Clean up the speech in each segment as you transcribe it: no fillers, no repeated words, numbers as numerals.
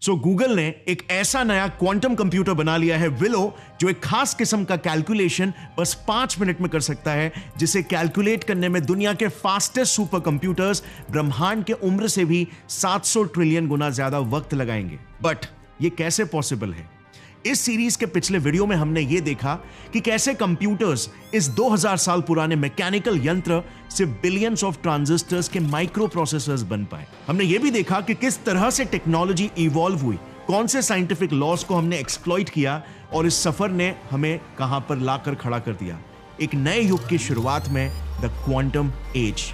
सो Google ने एक ऐसा नया क्वांटम कंप्यूटर बना लिया है विलो, जो एक खास किस्म का कैलकुलेशन बस 5 मिनट में कर सकता है, जिसे कैलकुलेट करने में दुनिया के फास्टेस्ट सुपर कंप्यूटर्स ब्रह्मांड के उम्र से भी 700 ट्रिलियन गुना ज्यादा वक्त लगाएंगे। बट ये कैसे पॉसिबल है? इस सीरीज के पिछले वीडियो में हमने ये देखा कि कैसे कंप्यूटर्स इस 2000 साल पुराने मैकेनिकल यंत्र से बिलियंस ऑफ ट्रांजिस्टर्स के माइक्रो प्रोसेसर्स बन पाए। हमने ये भी देखा कि किस तरह से टेक्नोलॉजी इवॉल्व हुई, कौन से साइंटिफिक लॉज को हमने एक्सप्लॉइट किया और इस सफर ने हमें कहां पर लाकर खड़ा कर दिया, एक नए युग की शुरुआत में, द क्वांटम एज।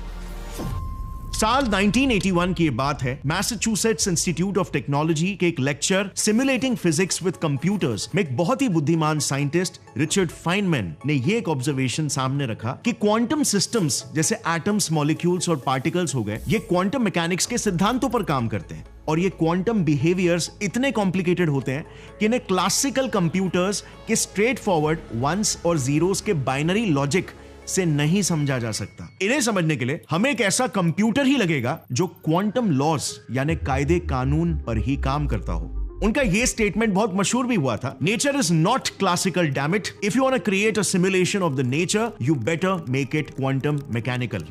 साल 1981 की बात है। मैसाचुसेट्स इंस्टीट्यूट ऑफ टेक्नोलॉजी के एक lecture simulating physics with computers में एक बहुत ही बुद्धिमान साइंटिस्ट रिचर्ड फाइनमैन ने ये एक ऑब्जर्वेशन सामने रखा कि क्वांटम सिस्टम्स जैसे एटम्स, मॉलिक्यूल्स और पार्टिकल्स हो गए, ये क्वांटम मैकेनिक्स के सिद्धांतों पर काम करते हैं और ये क्वांटम बिहेवियर्स इतने कॉम्प्लिकेटेड होते हैं कि इन्हें क्लासिकल कंप्यूटर्स के स्ट्रेट फॉरवर्ड वंस और जीरोस के बाइनरी लॉजिक से नहीं समझा जा सकता। इन्हें समझने के लिए हमें एक ऐसा कंप्यूटर ही लगेगा जो क्वांटम लॉज यानी कायदे कानून पर ही काम करता हो। उनका यह स्टेटमेंट बहुत मशहूर भी हुआ था, nature is not classical, damn it, if you want to create a simulation of the nature you better make it quantum mechanical.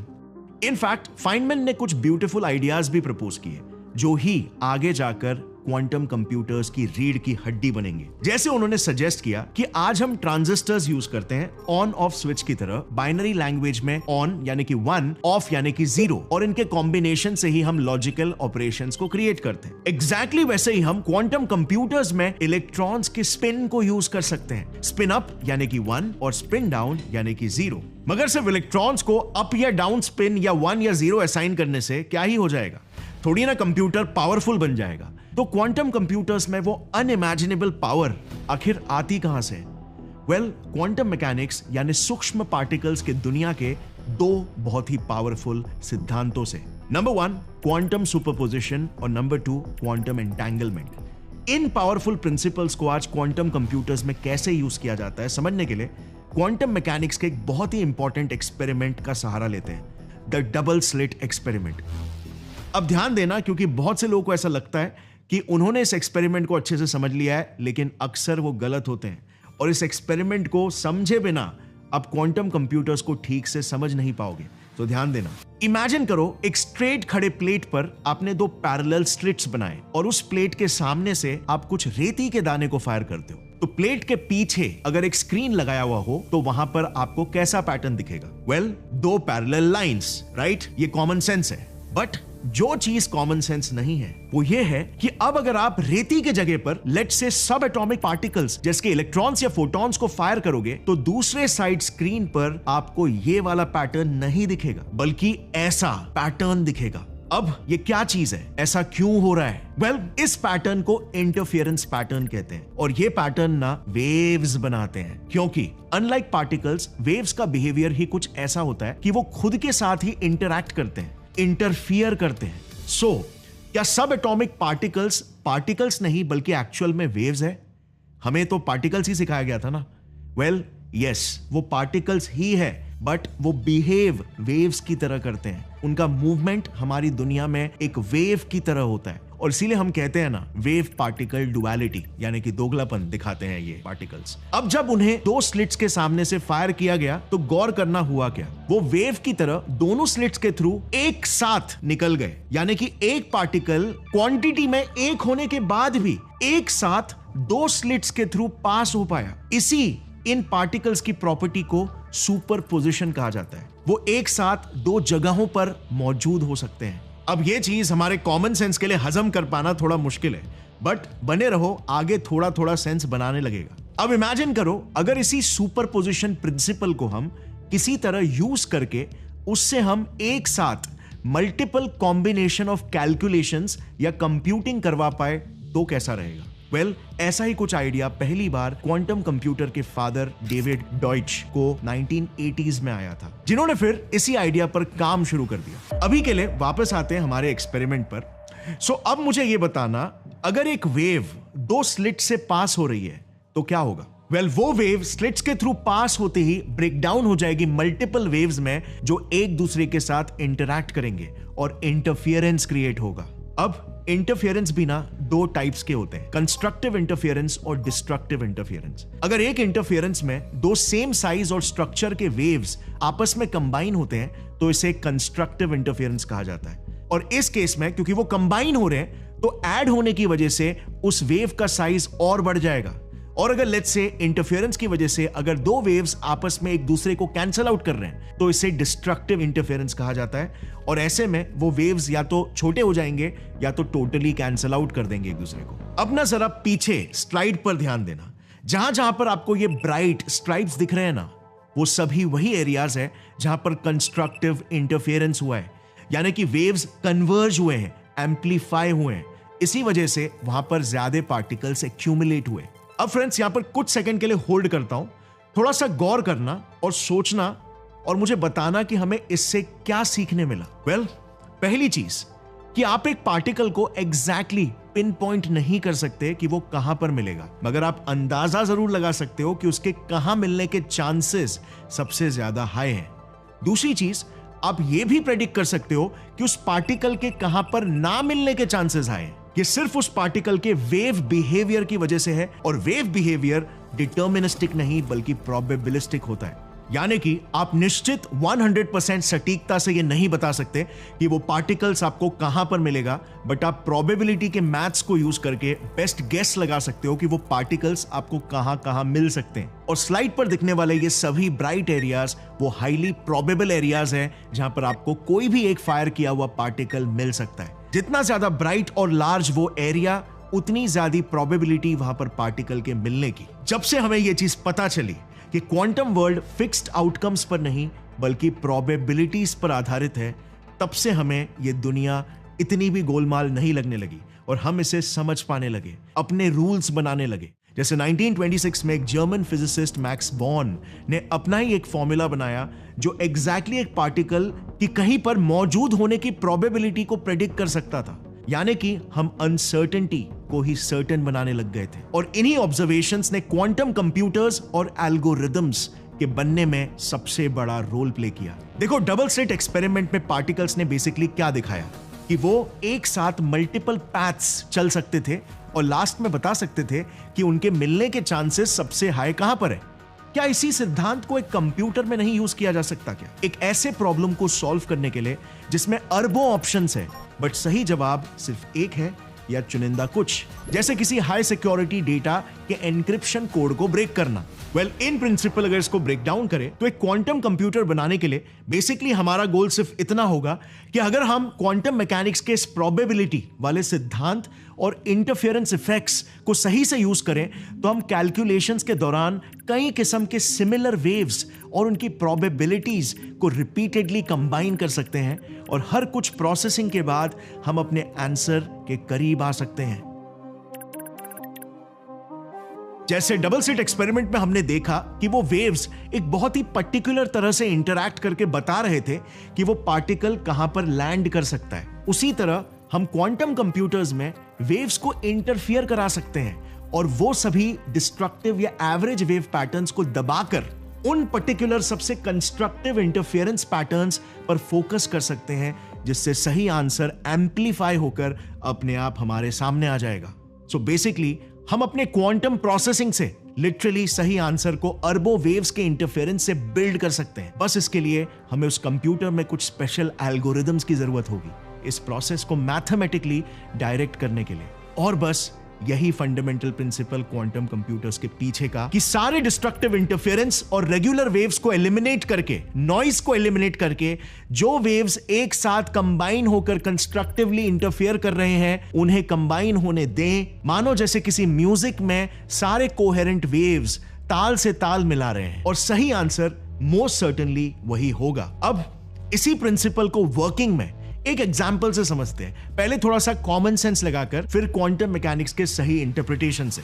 In fact Feynman ने कुछ ब्यूटीफुल आइडियाज भी प्रपोज किए जो ही आगे जाकर क्वांटम कंप्यूटर्स की रीढ़ की हड्डी बनेंगे। जैसे उन्होंने सजेस्ट किया कि आज हम ट्रांजिस्टर्स यूज करते हैं ऑन ऑफ स्विच की तरह, बाइनरी लैंग्वेज में ऑन यानी कि 1, ऑफ यानी कि 0, और इनके कॉम्बिनेशन से ही हम लॉजिकल ऑपरेशंस को क्रिएट करते हैं। एग्जैक्टली वैसे ही हम क्वांटम कंप्यूटर्स में इलेक्ट्रॉन्स के स्पिन को यूज कर सकते हैं, स्पिन अप यानी कि 1 और स्पिन डाउन यानी कि 0। मगर सिर्फ इलेक्ट्रॉन्स को अप या डाउन स्पिन या 1 या 0 असाइन करने से क्या ही हो जाएगा? थोड़ी ना कंप्यूटर पावरफुल बन जाएगा। तो क्वांटम कंप्यूटर्स में वो अनइमेजिनेबल पावर आखिर आती कहां से? वेल, क्वांटम मैकेनिक्स यानी सूक्ष्म पार्टिकल्स के दुनिया के 2 बहुत ही पावरफुल सिद्धांतों से। नंबर 1 क्वांटम सुपरपोजिशन और नंबर 2 क्वांटम एंटेंगलमेंट। इन पावरफुल प्रिंसिपल्स को आज क्वांटम कंप्यूटर्स में कैसे यूज किया जाता है समझने के लिए क्वांटम मैकेनिक्स के एक बहुत ही इंपॉर्टेंट एक्सपेरिमेंट का सहारा लेते हैं, द डबल स्लिट एक्सपेरिमेंट। अब ध्यान देना, क्योंकि बहुत से लोगों को ऐसा लगता है कि उन्होंने इस एक्सपेरिमेंट को अच्छे से समझ लिया है, लेकिन अक्सर वो गलत होते हैं और इस एक्सपेरिमेंट को समझे बिना आप क्वांटम कंप्यूटर्स को ठीक से समझ नहीं पाओगे। तो ध्यान देना। इमेजिन करो, एक स्ट्रेट खड़े प्लेट पर आपने 2 पैरेलल स्लिट्स बनाए और उस प्लेट के सामने से आप कुछ रेती के दाने को फायर करते हो। तो प्लेट के पीछे अगर एक स्क्रीन लगाया हुआ हो तो वहां पर आपको कैसा पैटर्न दिखेगा? Well, 2 parallel lines, right? ये कॉमन सेंस है। बट जो चीज कॉमन सेंस नहीं है वो ये है कि अब अगर आप रेती के जगह पर लेट्स से सब एटॉमिक पार्टिकल्स जैसे इलेक्ट्रॉन्स या फोटॉन्स को फायर करोगे तो दूसरे साइड स्क्रीन पर आपको ये वाला पैटर्न नहीं दिखेगा, बल्कि ऐसा पैटर्न दिखेगा। अब ये क्या चीज है? ऐसा क्यों हो रहा है? वेल, इस पैटर्न को इंटरफेरेंस पैटर्न कहते हैं और ये पैटर्न ना वेव्स बनाते हैं, क्योंकि अनलाइक पार्टिकल्स, वेव्स का बिहेवियर ही कुछ ऐसा होता है कि वो खुद के साथ ही इंटरैक्ट करते हैं, इंटरफियर करते हैं। सो क्या सब एटॉमिक पार्टिकल्स नहीं बल्कि एक्चुअल में वेव्स है? हमें तो पार्टिकल्स ही सिखाया गया था ना। वेल, यस, वो पार्टिकल्स ही है, बट वो बिहेव वेव्स की तरह करते हैं। उनका मूवमेंट हमारी दुनिया में एक वेव की तरह होता है और इसीलिए हम कहते हैं ना, वेव पार्टिकल डुअलिटी, यानी कि दोगलापन दिखाते हैं ये पार्टिकल्स। अब जब उन्हें 2 स्लिट्स के सामने से फायर किया गया तो गौर करना हुआ क्या? वो वेव की तरह दोनों स्लिट्स के थ्रू एक साथ निकल गए, यानी कि एक पार्टिकल क्वांटिटी में एक होने के बाद भी एक साथ 2 स्लिट्स के थ्रू पास हो पाया। इन पार्टिकल्स की प्रॉपर्टी को सुपरपोजिशन कहा जाता है। वो एक साथ 2 जगहों पर मौजूद हो सकते हैं। अब ये चीज हमारे कॉमन सेंस के लिए हजम कर पाना थोड़ा मुश्किल है, बट बने रहो, आगे थोड़ा थोड़ा सेंस बनाने लगेगा। अब इमेजिन करो, अगर इसी सुपरपोजिशन प्रिंसिपल को हम किसी तरह यूज करके उससे हम एक साथ मल्टीपल कॉम्बिनेशन ऑफ कैलकुलेशंस या कंप्यूटिंग करवा पाए तो कैसा रहेगा? वेल, ऐसा ही कुछ आइडिया पहली बार क्वांटम कंप्यूटर के फादर डेविड डॉइच को 1980s में आया था, जिन्होंने फिर इसी आइडिया पर काम शुरू कर दिया। अभी के लिए वापस आते हैं हमारे एक्सपेरिमेंट पर। सो अब मुझे यह बताना, अगर एक वेव 2 स्लिट से पास हो रही है तो क्या होगा? वेल, वो वेव स्लिट्स के थ्रू पास होते ही ब्रेक डाउन हो जाएगी मल्टीपल वेव्स में, जो एक दूसरे के साथ इंटरैक्ट करेंगे और इंटरफियरेंस क्रिएट होगा। अब इंटरफेरेंस भी ना दो टाइप्स के होते हैं, कंस्ट्रक्टिव इंटरफेरेंस और डिस्ट्रक्टिव इंटरफेरेंस। अगर एक इंटरफेरेंस में दो सेम साइज और स्ट्रक्चर के वेव्स आपस में कंबाइन होते हैं तो इसे कंस्ट्रक्टिव इंटरफेरेंस कहा जाता है। और इस केस में क्योंकि वो कंबाइन हो रहे हैं तो ऐड होने की वजह से उस वेव का साइज और बढ़ जाएगा। और अगर लेट्स से इंटरफेरेंस की वजह से अगर दो वेव्स आपस में एक दूसरे को कैंसल आउट कर रहे हैं तो इसे डिस्ट्रक्टिव इंटरफेरेंस कहा जाता है। और ऐसे में वो वेव्स या तो छोटे हो जाएंगे या तो टोटली कैंसल आउट कर देंगे एक दूसरे को। अब ना जरा पीछे स्लाइड पर ध्यान देना, जहां जहां पर आपको ये ब्राइट स्ट्राइप्स दिख रहे हैं ना, वो सभी वही एरियाज है जहां पर कंस्ट्रक्टिव इंटरफेरेंस हुआ है, यानी कि वेव्स कन्वर्ज हुए हैं, एम्पलीफाई हुए हैं। इसी वजह से वहां पर ज्यादा पार्टिकल्स एक्यूमुलेट हुए। अब फ्रेंड्स यहां पर कुछ सेकंड के लिए होल्ड करता हूं, थोड़ा सा गौर करना और सोचना और मुझे बताना कि हमें इससे क्या सीखने मिला। पहली चीज कि आप एक पार्टिकल को एग्जैक्टली पिन पॉइंट नहीं कर सकते कि वो कहां पर मिलेगा, मगर आप अंदाजा जरूर लगा सकते हो कि उसके कहां मिलने के चांसेस सबसे ज्यादा हाई हैं। दूसरी चीज, आप ये भी प्रेडिक्ट कर सकते हो कि उस पार्टिकल के कहां पर ना मिलने के चांसेस हाई हैं। ये सिर्फ उस पार्टिकल के वेव बिहेवियर की वजह से है, और वेव बिहेवियर डिटर्मिनिस्टिक नहीं बल्कि प्रोबेबिलिस्टिक होता है। यानी कि आप निश्चित 100% सटीकता से ये नहीं बता सकते कि वो पार्टिकल्स आपको कहां पर मिलेगा, बट आप प्रोबेबिलिटी के मैथ्स को यूज करके बेस्ट गेस लगा सकते हो कि वो पार्टिकल्स आपको कहां कहां मिल सकते हैं। और स्लाइड पर दिखने वाले ये सभी ब्राइट एरियाज वो हाईली प्रोबेबल एरियाज हैं जहां पर आपको कोई भी एक फायर किया हुआ पार्टिकल मिल सकता है। जितना ज्यादा ब्राइट और लार्ज वो एरिया, उतनी ज्यादा प्रोबेबिलिटी वहां पर पार्टिकल के मिलने की। जब से हमें यह चीज पता चली कि क्वांटम वर्ल्ड फिक्स्ड आउटकम्स पर नहीं बल्कि प्रोबेबिलिटीज पर आधारित है, तब से हमें यह दुनिया इतनी भी गोलमाल नहीं लगने लगी और हम इसे समझ पाने लगे, अपने रूल्स बनाने लगे। जैसे 1926 में एक जर्मन फिजिसिस्ट मैक्स बॉर्न ने अपना ही एक फॉर्मूला बनाया जो एग्जैक्टली एक पार्टिकल की कहीं पर मौजूद होने की प्रोबेबिलिटी को प्रेडिक्ट कर सकता था। यानी कि हम अनसर्टेनिटी को ही सर्टेन बनाने लग गए थे। और इन्हीं ऑब्जर्वेशंस ने क्वांटम कंप्यूटर्स और एल्गोरिदम्स के बनने में सबसे बड़ा रोल प्ले किया। देखो, डबल स्लिट एक्सपेरिमेंट में पार्टिकल्स ने बेसिकली क्या दिखाया कि वो एक साथ मल्टीपल पैथ्स चल सकते थे और लास्ट में बता सकते थे कि उनके मिलने के चांसेस सबसे हाई कहां पर है। क्या इसी सिद्धांत को एक कंप्यूटर में नहीं यूज किया जा सकता क्या? एक ऐसे प्रॉब्लम को सॉल्व करने के लिए जिसमें अरबों ऑप्शंस है, बट सही जवाब सिर्फ एक है या चुनिंदा कुछ, जैसे किसी हाई सिक्योरिटी डेटा के एन्क्रिप्शन कोड को ब्रेक करना। इन प्रिंसिपल अगर इसको ब्रेक डाउन करें तो एक क्वांटम कंप्यूटर बनाने के लिए बेसिकली हमारा गोल सिर्फ इतना होगा कि अगर हम क्वांटम मैकेनिक्स के इस प्रोबेबिलिटी वाले सिद्धांत और इंटरफेरेंस इफेक्ट्स को सही से यूज करें तो हम कैलकुलेशंस के दौरान कई किस्म के सिमिलर वेव्स और उनकी प्रोबेबिलिटीज को रिपीटेडली कंबाइन कर सकते हैं और हर कुछ प्रोसेसिंग के बाद हम अपने आंसर के करीब आ सकते हैं। जैसे डबल स्लिट एक्सपेरिमेंट में हमने देखा कि वो वेव्स एक बहुत ही पर्टिकुलर तरह से इंटरैक्ट करके बता रहे थे कि वो पार्टिकल कहां पर लैंड कर सकता है, उसी तरह हम क्वांटम कंप्यूटर्स में वेव्स को इंटरफियर करा सकते हैं और वो सभी डिस्ट्रक्टिव या एवरेज वेव पैटर्न्स को दबाकर उन पर्टिकुलर सबसे कंस्ट्रक्टिव इंटरफेरेंस पैटर्न्स पर फोकस कर सकते हैं, जिससे सही आंसर एम्पलीफाई होकर अपने आप हमारे सामने आ जाएगा। सो बेसिकली हम अपने क्वांटम प्रोसेसिंग से लिटरली सही आंसर को अरबों वेव्स के इंटरफेरेंस से बिल्ड कर सकते हैं। बस इसके लिए हमें उस कंप्यूटर में कुछ स्पेशल एल्गोरिदम्स की जरूरत होगी इस प्रोसेस को मैथमेटिकली डायरेक्ट करने के लिए। और बस यही फंडामेंटल प्रिंसिपल क्वांटम कंप्यूटर्स के पीछे का कि सारे डिस्ट्रक्टिव इंटरफेरेंस और रेगुलर वेव्स को एलिमिनेट करके, नॉइज को एलिमिनेट करके, जो वेव्स एक साथ कंबाइन होकर कंस्ट्रक्टिवली इंटरफेयर कर रहे हैं उन्हें कंबाइन होने दें, मानो जैसे किसी म्यूजिक में सारे कोहेरेंट वेव्स ताल से ताल मिला रहे हैं, और सही आंसर मोस्ट सर्टेनली वही होगा। अब इसी प्रिंसिपल को वर्किंग में एक एग्जाम्पल से समझते हैं, पहले थोड़ा सा कॉमन सेंस लगाकर, फिर क्वांटम मैकेनिक्स के सही इंटरप्रिटेशन से।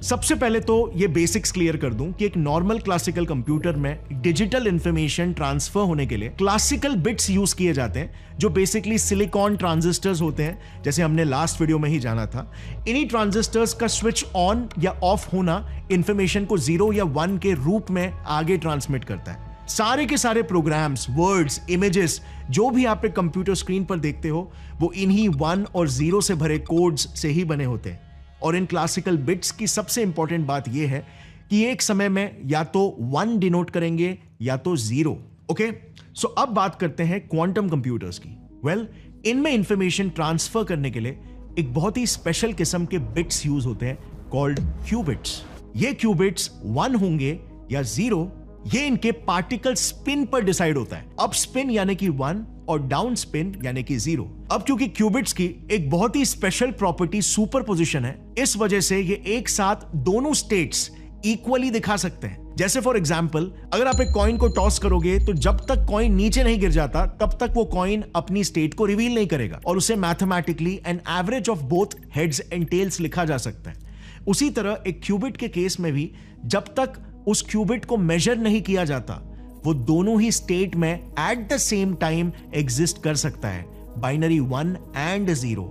सबसे पहले तो ये बेसिक्स क्लियर कर दूं कि एक नॉर्मल क्लासिकल कंप्यूटर में डिजिटल इंफॉर्मेशन ट्रांसफर होने के लिए क्लासिकल बिट्स यूज किए जाते हैं, जो बेसिकली सिलिकॉन ट्रांजिस्टर्स होते हैं, जैसे हमने लास्ट वीडियो में ही जाना था। इन्हीं ट्रांजिस्टर्स का स्विच ऑन या ऑफ होना इंफॉर्मेशन को 0 या 1 के रूप में आगे ट्रांसमिट करता है। सारे के सारे प्रोग्राम्स, वर्ड्स, इमेजेस जो भी आप एक कंप्यूटर स्क्रीन पर देखते हो वो इन्हीं 1 और 0 से भरे कोड्स से ही बने होते हैं। और इन क्लासिकल बिट्स की सबसे इंपॉर्टेंट बात यह है कि एक समय में या तो 1 डिनोट करेंगे या तो 0। ओके, सो अब बात करते हैं क्वांटम कंप्यूटर्स की। वेल, इनमें इंफॉर्मेशन ट्रांसफर करने के लिए एक बहुत ही स्पेशल किस्म के बिट्स यूज होते हैं कॉल्ड क्यूबिट्स। ये क्यूबिट्स 1 होंगे या 0, ये इनके पार्टिकल स्पिन पर डिसाइड होता है। अप स्पिन यानी कि 1 और डाउन स्पिन यानी कि 0। अब क्योंकि क्यूबिट्स की एक बहुत ही स्पेशल प्रॉपर्टी सुपरपोजिशन है, इस वजह से ये एक साथ दोनों स्टेट्स इक्वली दिखा सकते हैं। जैसे फॉर एग्जाम्पल, अगर आप एक कॉइन को टॉस करोगे तो जब तक कॉइन नीचे नहीं गिर जाता तब तक वो कॉइन अपनी स्टेट को रिवील नहीं करेगा और उसे mathematically an average of both heads and tails लिखा जा सकता है। उसी तरह एक क्यूबिट के केस में भी जब तक उस क्यूबिट को मेजर नहीं किया जाता वो दोनों ही स्टेट में at the same time exist कर सकता है, बाइनरी 1 एंड 0।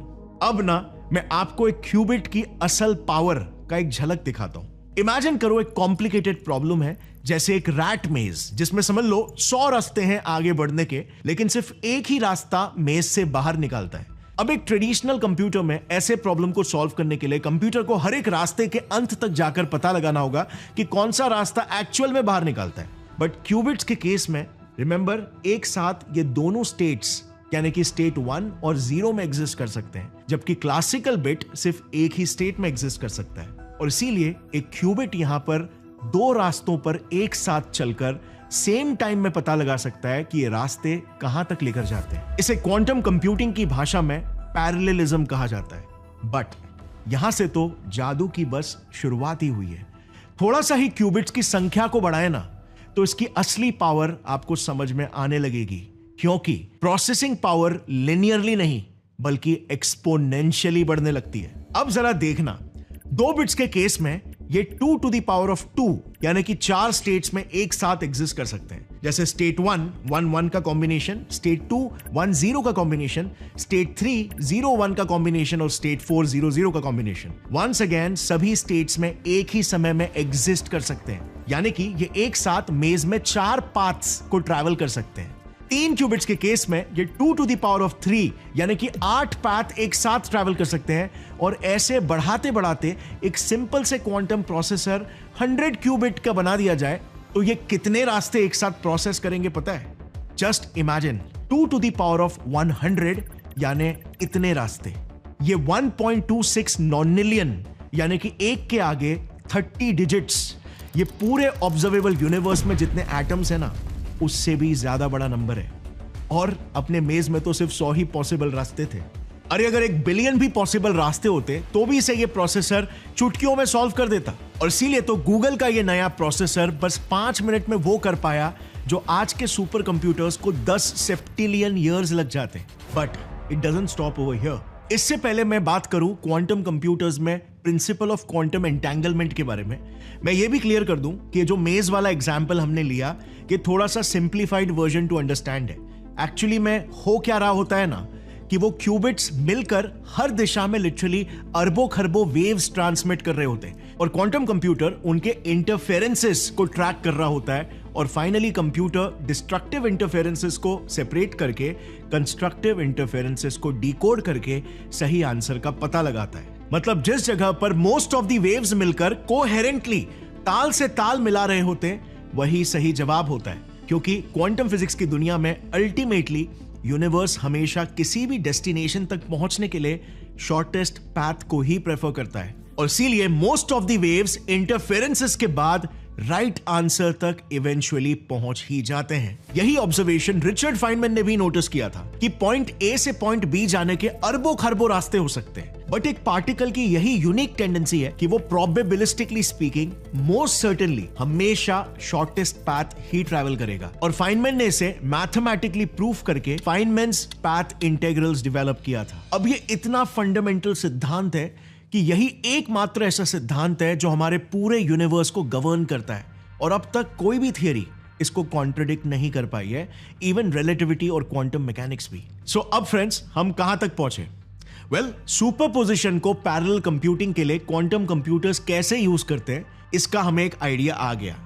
अब ना मैं आपको एक क्यूबिट की असल पावर का एक झलक दिखाता हूं। इमेजिन करो एक कॉम्प्लिकेटेड प्रॉब्लम है, जैसे एक रैट मेज जिसमें समझ लो 100 रास्ते हैं आगे बढ़ने के, लेकिन सिर्फ एक ही रास्ता मेज से बाहर निकालता है। अब एक ट्रेडिशनल कंप्यूटर में ऐसे प्रॉब्लम को सॉल्व करने के लिए कंप्यूटर को हर एक रास्ते के अंत तक जाकर पता लगाना होगा कि कौन सा रास्ता एक्चुअल में बाहर निकालता है। बट क्यूबिट्स के केस में रिमेंबर, एक साथ ये दोनों स्टेट्स यानी कि स्टेट 1 और 0 में एग्जिस्ट कर सकते हैं, जबकि क्लासिकल बिट सिर्फ एक ही स्टेट में एग्जिस्ट कर सकता है। और इसीलिए एक क्यूबिट यहां पर 2 रास्तों पर एक साथ चलकर सेम टाइम में पता लगा सकता है कि ये रास्ते कहां तक लेकर जाते हैं। इसे क्वांटम कंप्यूटिंग की भाषा में पैरेललिज्म कहा जाता है। बट यहां से तो जादू की बस शुरुआत ही हुई है। थोड़ा सा ही क्यूबिट्स की संख्या को बढ़ाए ना तो इसकी असली पावर आपको समझ में आने लगेगी, क्योंकि प्रोसेसिंग पावर लिनियरली नहीं बल्कि एक्सपोनेंशियली बढ़ने लगती है। अब जरा देखना, 2 बिट्स के केस में ये 2 to the power of 2 यानी कि 4 स्टेट्स में एक साथ एग्जिस्ट कर सकते हैं। जैसे स्टेट 1 1 1 का कॉम्बिनेशन, स्टेट 2 1 0 का कॉम्बिनेशन, स्टेट 3 0 1 का कॉम्बिनेशन और स्टेट 4 0 0 का कॉम्बिनेशन। वंस अगेन सभी स्टेट्स में एक ही समय में एग्जिस्ट कर सकते हैं, यानी कि ये एक साथ मेज में 4 पाथ्स को ट्रैवल कर सकते हैं। 3 क्यूबिट्स के केस में ये 2 to the power of 3 यानी कि 8 पाथ एक साथ ट्रैवल कर सकते हैं। और ऐसे बढ़ाते बढ़ाते एक सिंपल से क्वांटम प्रोसेसर 100 क्यूबिट का बना दिया जाए तो ये कितने रास्ते एक साथ प्रोसेस करेंगे पता है? Just imagine 2 to the power of 100 यानी इतने रास्ते। ये 1.26 नॉनिलियन यानी कि एक के आगे 30 डिजिट्स, ये पूरे ऑब्जर्वेबल यूनिवर्स में जितने एटम्स है ना उससे भी ज्यादा बड़ा नंबर है। और अपने मेज में तो सिर्फ 100 ही पॉसिबल रास्ते थे। अरे अगर 1 बिलियन भी पॉसिबल रास्ते होते तो भी इसे ये प्रोसेसर चुटकियों में सॉल्व कर देता। और इसीलिए तो गूगल का ये नया प्रोसेसर बस 5 मिनट में वो कर पाया जो आज के सुपर कंप्यूटर्स को 10 सेप्टिलियन ईयर्स लग जाते। But it doesn't stop over here. इससे पहले मैं बात करूं क्वांटम कंप्यूटर्स में प्रिंसिपल ऑफ क्वांटम एंटेंगलमेंट के बारे में, मैं ये भी क्लियर कर दूं कि जो मेज वाला एग्जांपल हमने लिया कि थोड़ा सा सिंप्लीफाइड वर्जन टू अंडरस्टैंड है। एक्चुअली में हो क्या रहा होता है ना कि वो क्यूबिट्स मिलकर हर दिशा में लिटरली अरबों खरबों वेव्स ट्रांसमिट कर रहे होते हैं और क्वांटम कंप्यूटर उनके इंटरफेरेंसेस को ट्रैक कर रहा होता है और फाइनली कंप्यूटर डिस्ट्रक्टिव इंटरफेरेंसेस को सेपरेट करके कंस्ट्रक्टिव इंटरफेरेंसेस को डिकोड करके सही आंसर का पता लगाता है। मतलब जिस जगह पर मोस्ट ऑफ द वेव्स मिलकर कोहेरेंटली ताल से ताल मिला रहे होते वही सही जवाब होता है, क्योंकि क्वांटम फिजिक्स की दुनिया में अल्टीमेटली यूनिवर्स हमेशा किसी भी डेस्टिनेशन तक पहुंचने के लिए शॉर्टेस्ट पाथ को ही प्रेफर करता है और इसीलिए most of the waves interferences के बाद राइट आंसर तक इवेंचुअली पहुंच ही जाते हैं। यही ऑब्जर्वेशन रिचर्ड फाइनमैन ने भी नोटिस किया था कि पॉइंट ए से पॉइंट बी जाने के अरबों खरबों रास्ते हो सकते हैं, बट एक पार्टिकल की यही यूनिक टेंडेंसी है कि वो प्रोबेबिलिस्टिकली स्पीकिंग मोस्ट सर्टेनली हमेशा शॉर्टेस्ट पाथ ही ट्रैवल करेगा। और फाइनमैन ने इसे मैथमेटिकली प्रूफ करके फाइनमैन्स पाथ इंटीग्रल्स डेवलप किया था। अब ये इतना फंडामेंटल सिद्धांत है कि यही एकमात्र ऐसा सिद्धांत है जो हमारे पूरे यूनिवर्स को गवर्न करता है और अब तक कोई भी थियरी इसको कॉन्ट्रडिक्ट नहीं कर पाई है, इवन रिलेटिविटी और क्वांटम मैकेनिक्स भी। सो अब फ्रेंड्स हम कहां तक पहुंचे? वेल, सुपरपोजिशन को पैरेलल कंप्यूटिंग के लिए क्वांटम कंप्यूटर्स कैसे यूज करते हैं इसका हमें एक आइडिया आ गया।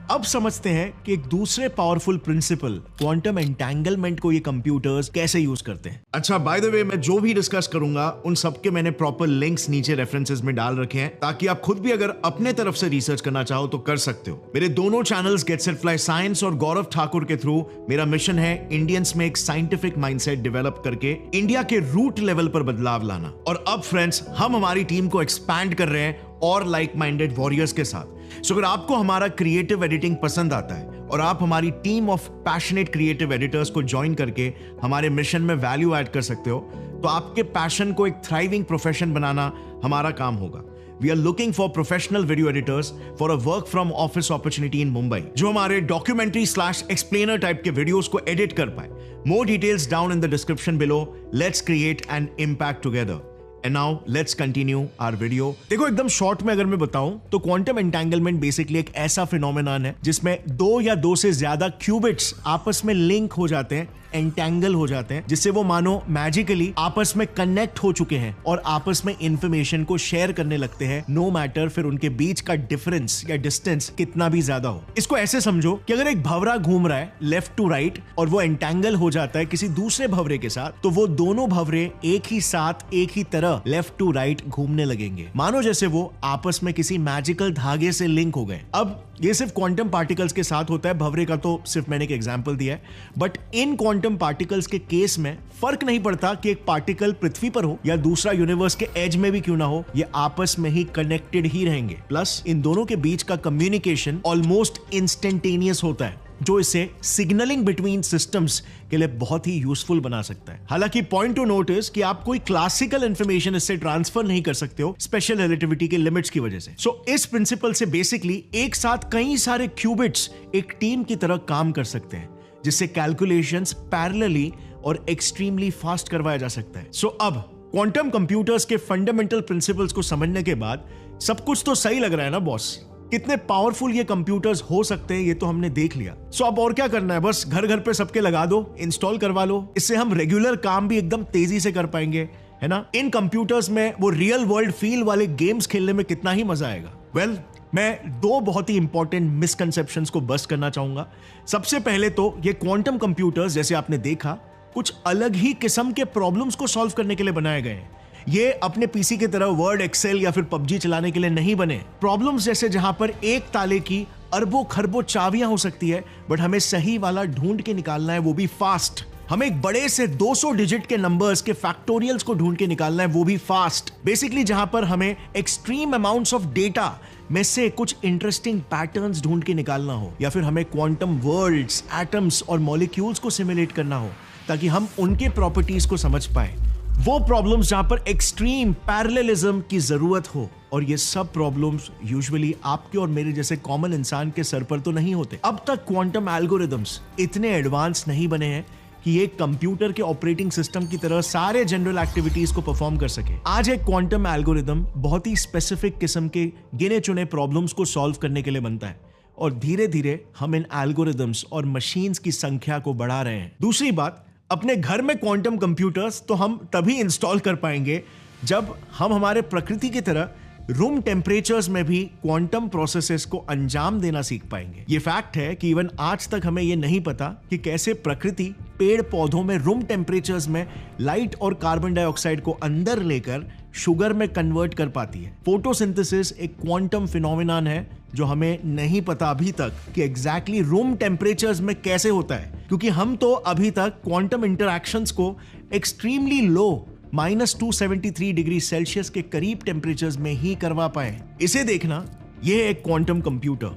अब समझते हैं कि एक दूसरे पावरफुल प्रिंसिपल क्वांटम एंटेंगलमेंट को ये कंप्यूटर्स कैसे यूज करते हैं। अच्छा, बाय द वे, मैं जो भी डिस्कस करूंगा उन सबके मैंने प्रॉपर लिंक्स नीचे रेफरेंसेस में डाल रखे हैं, ताकि आप खुद भी अगर अपने तरफ से रिसर्च करना चाहो तो कर सकते हो। मेरे दोनों channels get set fly science और गौरव ठाकुर के थ्रू मेरा मिशन है इंडियंस में एक साइंटिफिक माइंडसेट डेवलप करके इंडिया के रूट लेवल पर बदलाव लाना। और अब फ्रेंड्स, हम हमारी टीम को एक्सपैंड कर रहे हैं और लाइक माइंडेड वॉरियर्स के साथ। सो अगर आपको हमारा क्रिएटिव एडिटिंग पसंद आता है और आप हमारी team of passionate creative editors को ज्वाइन करके हमारे मिशन में वैल्यू ऐड कर सकते हो, तो आपके पैशन को एक थ्राइविंग प्रोफेशन बनाना हमारा काम होगा। We are looking for professional video editors for a work from office opportunity in Mumbai, जो हमारे डॉक्यूमेंट्री / एक्सप्लेनर टाइप के वीडियोस को एडिट कर पाए। More details down in the description below. Let's create an impact together. And now let's continue our video. देखो, एकदम short में अगर मैं बताऊं तो क्वांटम एंटेंगलमेंट बेसिकली एक ऐसा फिनोमेनन है जिसमें 2 या 2 से ज्यादा क्यूबिट्स आपस में लिंक हो जाते हैं, एंटेंगल हो जाते हैं, जिससे वो मानो मैजिकली आपस में कनेक्ट हो चुके हैं और आपस में इंफॉर्मेशन को शेयर करने लगते हैं, नो मैटर फिर उनके बीच का डिफरेंस या डिस्टेंस कितना भी ज्यादा हो। इसको ऐसे समझो कि अगर एक भंवरा घूम रहा है लेफ्ट टू राइट और वो एंटेंगल हो जाता है किसी दूसरे भंवरे के साथ, तो वो दोनों भंवरे एक ही साथ एक ही तरह लेफ्ट टू राइट घूमने लगेंगे, मानो जैसे वो आपस में किसी मैजिकल धागे से लिंक हो गए। अब ये सिर्फ क्वांटम पार्टिकल्स के साथ होता है, भंवरे का तो सिर्फ मैंने एक एग्जांपल दिया है, बट इन क्वांटम पार्टिकल्स के केस में फर्क नहीं पड़ता कि एक पार्टिकल पृथ्वी पर हो या दूसरा यूनिवर्स के एज में भी क्यों ना हो, ये आपस में ही कनेक्टेड ही रहेंगे। प्लस इन दोनों के बीच का कम्युनिकेशन ऑलमोस्ट इंस्टेंटेनियस होता है, जो इसे सिग्नलिंग बिटवीन सिस्टम्स के लिए बहुत ही यूजफुल बना सकता है। हालांकि पॉइंट टू नोट इज कि आप कोई क्लासिकल इंफॉर्मेशन इससे ट्रांसफर नहीं कर सकते हो स्पेशल रिलेटिविटी के लिमिट्स की वजह से। सो इस प्रिंसिपल से बेसिकली एक साथ कई सारे क्यूबिट्स एक टीम की तरह काम कर सकते हैं, जिससे कैलकुलेशंस पैरेलली और एक्सट्रीमली फास्ट करवाया जा सकता है। सो अब क्वांटम कंप्यूटर्स के फंडामेंटल प्रिंसिपल्स को समझने के बाद सब कुछ तो सही लग रहा है ना बॉस? कितने पावरफुल ये कंप्यूटर्स हो सकते हैं ये तो हमने देख लिया। सो अब और क्या करना है? बस घर घर पे सबके लगा दो, इंस्टॉल करवा लो। इससे हम रेगुलर काम भी एकदम तेजी से कर पाएंगे, है ना? इन कंप्यूटर्स में वो रियल वर्ल्ड फील वाले गेम्स खेलने में कितना ही मजा आएगा। वेल, मैं 2 बहुत ही इंपॉर्टेंट मिसकंसेप्शंस को बस्ट करना चाहूंगा। सबसे पहले तो ये क्वांटम कंप्यूटर्स, जैसे आपने देखा, कुछ अलग ही किस्म के प्रॉब्लम्स को सॉल्व करने के लिए बनाए गए हैं। ये अपने पीसी की तरह वर्ड, एक्सेल या फिर पबजी चलाने के लिए नहीं बने। प्रॉब्लम्स जैसे जहां पर एक ताले की अरबों खरबों चाबियां हो सकती है, बट हमें सही वाला ढूंढ के निकालना है, वो भी फास्ट। हमें एक बड़े से 200 डिजिट के नंबर्स के फैक्टोरियल्स को ढूंढ के निकालना है, वो भी फास्ट। बेसिकली जहां पर हमें एक्सट्रीम अमाउंट्स ऑफ डेटा में से कुछ इंटरेस्टिंग पैटर्न्स ढूंढ के निकालना हो, या फिर हमें क्वांटम वर्ल्ड्स, एटम्स और मॉलिक्यूल्स को सिमुलेट करना हो ताकि हम उनके प्रॉपर्टीज को समझ पाए। वो प्रॉब्लम्स जहां पर एक्सट्रीम पैरेललिज्म की जरूरत हो, और ये सब प्रॉब्लम्स यूजुअली आपके और मेरे जैसे कॉमन इंसान के सर पर तो नहीं होते। अब तक क्वांटम एल्गोरिदम्स इतने एडवांस नहीं बने हैं कि ये कंप्यूटर के ऑपरेटिंग सिस्टम की तरह सारे जनरल एक्टिविटीज को परफॉर्म कर सके। आज एक क्वांटम एल्गोरिदम बहुत ही स्पेसिफिक किस्म के गिने चुने प्रॉब्लम्स को सॉल्व करने के लिए बनता है, और धीरे धीरे हम इन एल्गोरिदम्स और मशीन्स की संख्या को बढ़ा रहे हैं। दूसरी बात, अपने घर में क्वांटम कंप्यूटर्स तो हम तभी इंस्टॉल कर पाएंगे जब हम हमारे प्रकृति की तरह रूम टेम्परेचर्स में भी क्वांटम प्रोसेसेस को अंजाम देना सीख पाएंगे। ये फैक्ट है कि इवन आज तक हमें ये नहीं पता कि कैसे प्रकृति पेड़ पौधों में रूम टेम्परेचर्स में लाइट और कार्बन डाइऑक्साइड को अंदर लेकर शुगर में कन्वर्ट कर पाती है। फोटोसिंथेसिस एक क्वांटम फिनोमेनन है जो हमें नहीं पता अभी तक कि एग्जैक्टली रूम टेम्परेचर्स में कैसे होता है, क्योंकि हम तो अभी तक क्वांटम इंटरैक्शंस को एक्सट्रीमली लो -273 डिग्री सेल्सियस के करीब टेम्परेचर्स में ही करवा पाए। इसे देखना, यह एक क्वांटम कंप्यूटर,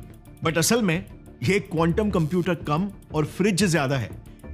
बट असल में यह क्वांटम कंप्यूटर कम और फ्रिज ज्यादा है।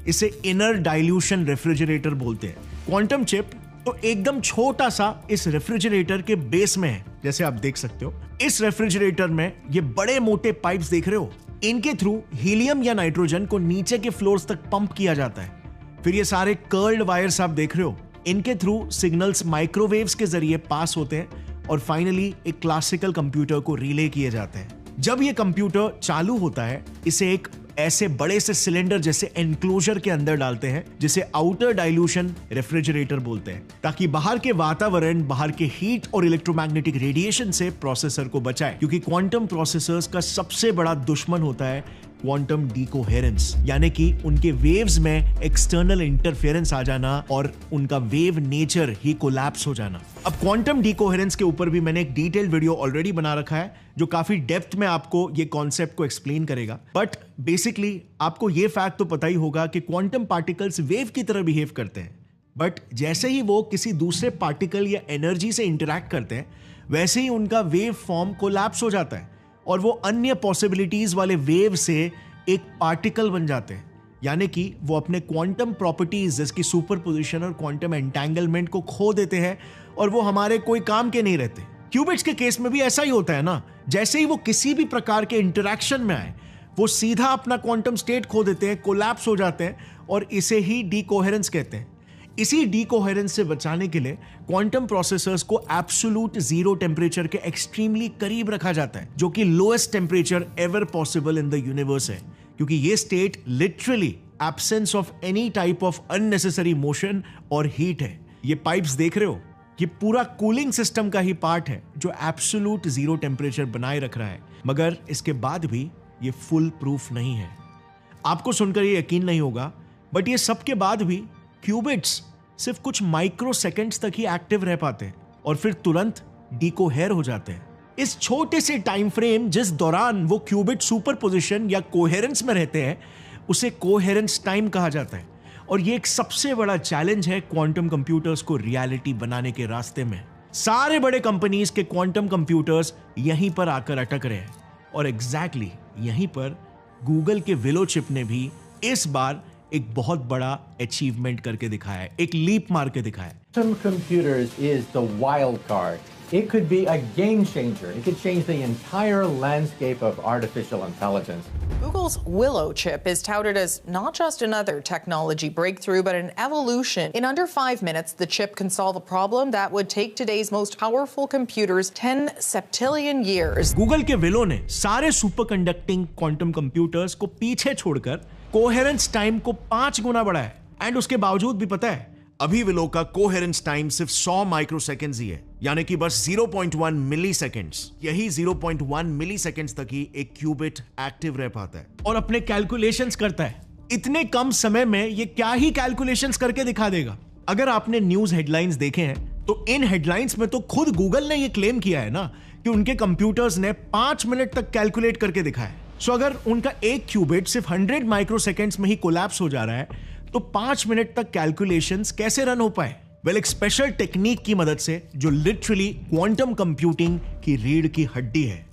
इसे इनर डाइल्यूशन रेफ्रिजरेटर बोलते हैं। क्वांटम चिप तो एकदम छोटा सा इस रेफ्रिजरेटर के बेस में है, जैसे आप देख सकते हो। इस रेफ्रिजरेटर में ये बड़े मोटे पाइप्स देख रहे हो, इनके थ्रू हीलियम या नाइट्रोजन को नीचे के फ्लोर्स तक पंप किया जाता है। फिर ये सारे कर्ल्ड वायर्स आप देख रहे हो, इनके थ्रू सिग्नल्स माइक्रोवेव्स के जरिए पास होते हैं और फाइनली एक क्लासिकल कंप्यूटर को रिले किए जाते हैं। जब ये कंप्यूटर चालू होता है, इसे एक ऐसे बड़े से सिलेंडर जैसे एनक्लोजर के अंदर डालते हैं, जिसे आउटर डाइल्यूशन रेफ्रिजरेटर बोलते हैं, ताकि बाहर के वातावरण, बाहर के हीट और इलेक्ट्रोमैग्नेटिक रेडिएशन से प्रोसेसर को बचाए। क्योंकि क्वांटम प्रोसेसर्स का सबसे बड़ा दुश्मन होता है क्वांटम डिकोहेरेंस, यानी कि उनके वेव्स में एक्सटर्नल इंटरफेरेंस आ जाना और उनका वेव नेचर ही कोलैप्स हो जाना। अब क्वांटम डिकोहेरेंस के ऊपर भी मैंने एक डिटेल्ड वीडियो ऑलरेडी बना रखा है, जो काफी डेप्थ में आपको ये कॉन्सेप्ट को एक्सप्लेन करेगा। बट बेसिकली आपको ये फैक्ट तो पता ही होगा कि क्वांटम पार्टिकल्स वेव की तरह बिहेव करते हैं, बट जैसे ही वो किसी दूसरे पार्टिकल या एनर्जी से इंटरैक्ट करते हैं, वैसे ही उनका वेव फॉर्म कोलैप्स हो जाता है और वो अन्य पॉसिबिलिटीज वाले वेव से एक पार्टिकल बन जाते हैं। यानी कि वो अपने क्वांटम प्रॉपर्टीज जैसे सुपरपोजिशन और क्वांटम एंटेंगलमेंट को खो देते हैं और वो हमारे कोई काम के नहीं रहते। क्यूबिट्स के केस में भी ऐसा ही होता है ना, जैसे ही वो किसी भी प्रकार के इंटरैक्शन में आए, वो सीधा अपना क्वांटम स्टेट खो देते हैं, कोलैप्स हो जाते हैं, और इसे ही डिकोहेरेंस कहते हैं। इसी डिकोहेरेंस से बचाने के लिए क्वांटम प्रोसेसर्स को एब्सोल्यूट जीरो टेम्परेचर के एक्सट्रीमली करीब रखा जाता है, जो कि lowest temperature ever possible in the universe है, क्योंकि ये state literally absence of any type of unnecessary motion और हीट है। ये पाइप्स देख रहे हो, ये पूरा कूलिंग सिस्टम का ही पार्ट है जो एब्सोल्यूट जीरो टेम्परेचर बनाए रख रहा है, मगर इसके बाद भी ये फुल प्रूफ नहीं है। आपको सुनकर ये यकीन नहीं होगा, बट ये सब के बाद भी क्यूबिट्स सिर्फ कुछ माइक्रो सेकेंड्स तक ही एक्टिव रह पाते हैं और फिर तुरंत डिकोहेर हो जाते हैं। इस छोटे से टाइम फ्रेम जिस दौरान वो क्यूबिट सुपरपोजिशन या कोहेरेंस में रहते हैं, उसे कोहेरेंस टाइम कहा जाता है। और ये एक सबसे बड़ा चैलेंज है क्वांटम कंप्यूटर्स को रियलिटी बनाने के रास्ते में। सारे बड़े कंपनीज के क्वांटम कंप्यूटर्स यहीं पर आकर अटक रहे हैं, और एग्जैक्टली यहीं पर गूगल के विलो चिप ने भी इस बार एक बहुत बड़ा अचीवमेंट करके दिखाया है, एक लीप मार के दिखाया है। Quantum computers is the wild card. It could be a game changer. It could change the entire landscape of artificial intelligence. Google's Willow chip is touted as not just another technology breakthrough, but an evolution. In under 5 minutes, the chip can solve a problem that would take today's most powerful computers 10 septillion years. Google के Willow ने सारे superconducting quantum computers को पीछे छोड़कर coherence time को 5 गुना बढ़ाया। And उसके बावजूद भी पता है, अभी विलो का कोहेरेंस टाइम सिर्फ 100 माइक्रोसेकेंड्स ही है, यानी कि बस 0.1 मिलीसेकेंड्स। यही 0.1 मिलीसेकेंड्स तक ही एक क्यूबिट एक्टिव रह पाता है और अपने कैलकुलेशंस करता है। इतने कम समय में ये क्या ही कैलकुलेशंस करके दिखा देगा। अगर आपने न्यूज हेडलाइंस देखे हैं, तो इन हेडलाइंस में तो खुद गूगल ने ये क्लेम किया है ना कि उनके कंप्यूटर्स ने 5 मिनट तक कैलकुलेट करके दिखाया। सो अगर उनका एक क्यूबिट सिर्फ 100 माइक्रोसेकेंड्स में ही कोलैप्स हो जा रहा है, तो 5 मिनट तक कैलकुलेशंस कैसे रन हो पाए? वेल, एक स्पेशल टेक्निक की मदद से जो लिटरली क्वांटम कंप्यूटिंग की रीढ़ की हड्डी है,